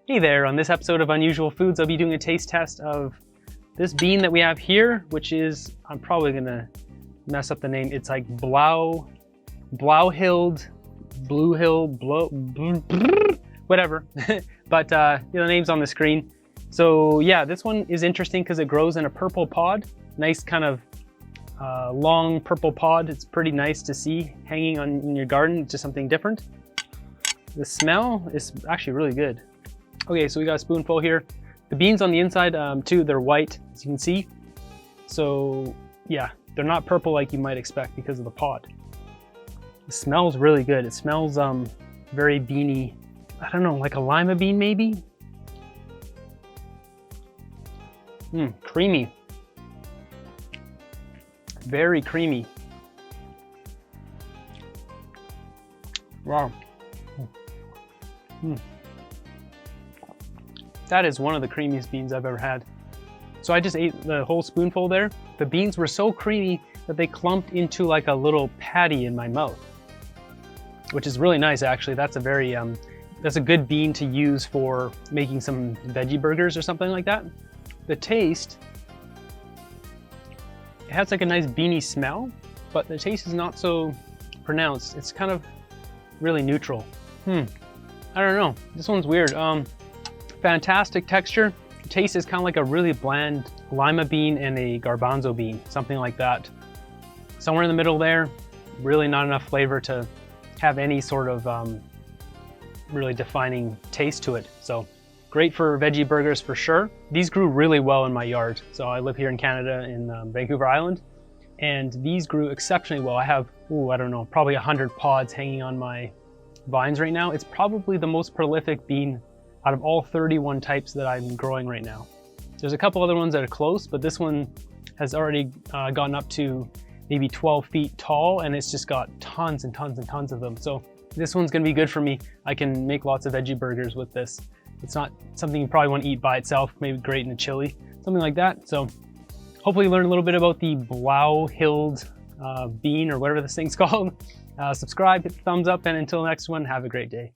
Hey there, on this episode of Unusual Foods, I'll be doing a taste test of this bean that we have here, which is, I'm probably gonna mess up the name. It's like Blauhilde, whatever. But the name's on the screen. So yeah, this one is interesting because it grows in a purple pod. Nice kind of long purple pod. It's pretty nice to see hanging in your garden, just something different. The smell is actually really good. Okay, so we got a spoonful here. The beans on the inside too, they're white, as you can see. So yeah, they're not purple like you might expect because of the pod. It smells really good. It smells very beany. I don't know, like a lima bean maybe? Creamy. Very creamy. Wow. That is one of the creamiest beans I've ever had. So I just ate the whole spoonful there. The beans were so creamy that they clumped into like a little patty in my mouth, which is really nice actually. That's a very, that's a good bean to use for making some veggie burgers or something like that. The taste, it has like a nice beany smell, but the taste is not so pronounced. It's kind of really neutral. I don't know, this one's weird. Fantastic texture. The taste is kind of like a really bland lima bean and a garbanzo bean, something like that. Somewhere in the middle there, really not enough flavor to have any sort of really defining taste to it. So great for veggie burgers for sure. These grew really well in my yard. So I live here in Canada in Vancouver Island, and these grew exceptionally well. I have, I don't know, probably 100 pods hanging on my vines right now. It's probably the most prolific bean out of all 31 types that I'm growing right now. There's a couple other ones that are close, but this one has already gotten up to maybe 12 feet tall, and it's just got tons and tons and tons of them. So this one's gonna be good for me. I can make lots of veggie burgers with this. It's not something you probably want to eat by itself, maybe great in a chili, something like that. So hopefully you learn a little bit about the Blauhilde bean or whatever this thing's called. Subscribe, hit the thumbs up, and until next one, have a great day.